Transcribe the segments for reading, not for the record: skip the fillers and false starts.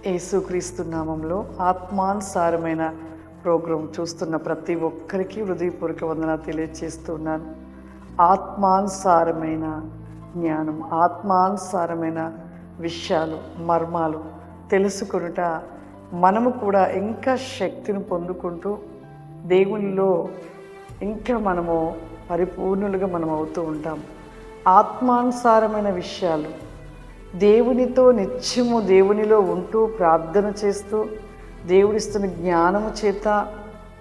యేసుక్రీస్తు నామంలో ఆత్మానుసారమైన ప్రోగ్రాం చూస్తున్న ప్రతి ఒక్కరికి హృదయపూర్వక వందనాలు తెలియజేస్తున్నాను. ఆత్మానుసారమైన జ్ఞానం, ఆత్మానుసారమైన విషయాలు, మర్మాలు తెలుసుకొనుట మనము కూడా ఇంకా శక్తిని పొందుకుంటూ దేవునిలో ఇంకా మనము పరిపూర్ణులుగా మనం అవుతూ ఉంటాం. ఆత్మానుసారమైన విషయాలు, దేవునితో నిత్యము దేవునిలో ఉంటూ ప్రార్థన చేస్తూ దేవుడిస్తున్న జ్ఞానము చేత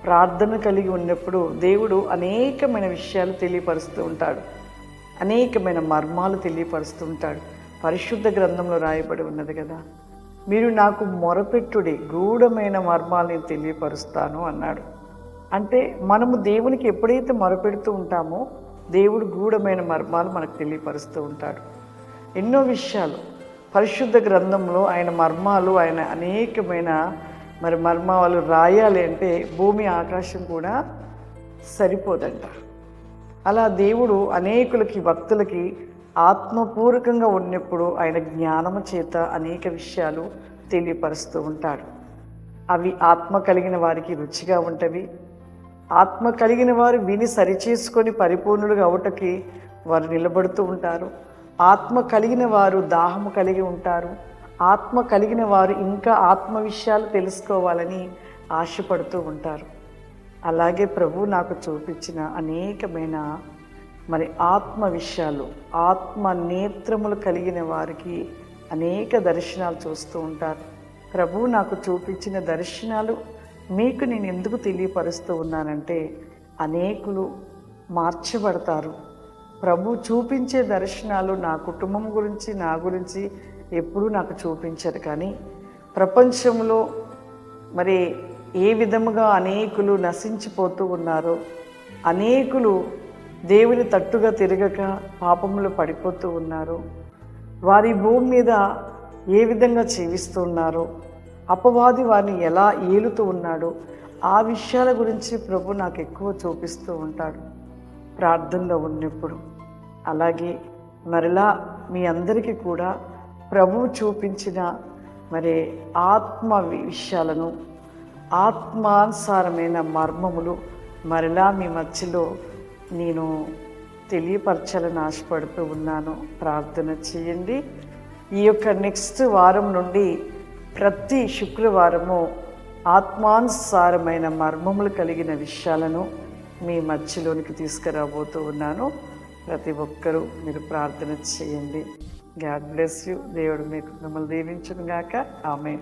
ప్రార్థన కలిగి ఉన్నప్పుడు దేవుడు అనేకమైన విషయాలు తెలియపరుస్తూ ఉంటాడు, అనేకమైన మర్మాలు తెలియపరుస్తూ ఉంటాడు. పరిశుద్ధ గ్రంథంలో రాయబడి ఉన్నది కదా, మీరు నాకు మొరపెట్టుడి, గూఢమైన మర్మాలని తెలియపరుస్తాను అన్నాడు. అంటే మనము దేవునికి ఎప్పుడైతే మొరపెడుతూ ఉంటామో దేవుడు గూఢమైన మర్మాలు మనకు తెలియపరుస్తూ ఉంటాడు. ఎన్నో విషయాలు పరిశుద్ధ గ్రంథంలో ఆయన మర్మాలు, ఆయన అనేకమైన మర్మాలు రాయాలి అంటే భూమి ఆకాశం కూడా సరిపోదంట. అలా దేవుడు అనేకులకి, భక్తులకి ఆత్మపూర్వకంగా ఉన్నప్పుడు ఆయన జ్ఞానము చేత అనేక విషయాలు తెలియపరుస్తూ ఉంటాడు. అవి ఆత్మ కలిగిన వారికి రుచిగా ఉంటవి. ఆత్మ కలిగిన వారు విని సరిచేసుకొని పరిపూర్ణులుగా అవుటకి వారు నిలబడుతూ ఉంటారు. ఆత్మ కలిగిన వారు దాహము కలిగి ఉంటారు. ఆత్మ కలిగిన వారు ఇంకా ఆత్మ విషయాలు తెలుసుకోవాలని ఆశపడుతూ ఉంటారు. అలాగే ప్రభు నాకు చూపించిన అనేకమైన ఆత్మ విషయాలు, ఆత్మ నేత్రములు కలిగిన వారికి అనేక దర్శనాలు చూస్తూ ఉంటారు. ప్రభు నాకు చూపించిన దర్శనాలు మీకు నేను ఎందుకు తెలియపరుస్తూ ఉన్నానంటే అనేకులు మార్చబడతారు. ప్రభు చూపించే దర్శనాలు నా కుటుంబం గురించి, నా గురించి ఎప్పుడూ నాకు చూపించరు. కానీ ప్రపంచంలో ఏ విధముగా అనేకులు నశించిపోతూ ఉన్నారో, అనేకులు దేవుని తట్టుగా తిరగక పాపములో పడిపోతూ ఉన్నారు, వారి భూమి మీద ఏ విధంగా జీవిస్తున్నారో, అపవాది వారిని ఎలా ఏలుతూ ఉన్నాడో ఆ విషయాల గురించి ప్రభు నాకు ఎక్కువ చూపిస్తూ ఉంటాడు ప్రార్థనలో ఉన్నప్పుడు. అలాగే మరలా మీ అందరికీ కూడా ప్రభువు చూపించిన ఆత్మ విషయాలను, ఆత్మానుసారమైన మర్మములు మరలా మీ మధ్యలో నేను తెలియపరచాలని ఆశపడుతూ ఉన్నాను. ప్రార్థన చేయండి. ఈ యొక్క నెక్స్ట్ వారం నుండి ప్రతి శుక్రవారము ఆత్మానుసారమైన మర్మములు కలిగిన విషయాలను మీ మధ్యలోనికి తీసుకురాబోతూ ఉన్నాను. ప్రతి ఒక్కరూ మీరు ప్రార్థన చేయండి. God bless you. దేవుడు మీకు మిమ్మల్ని దీవించును గాక. ఆమేన్.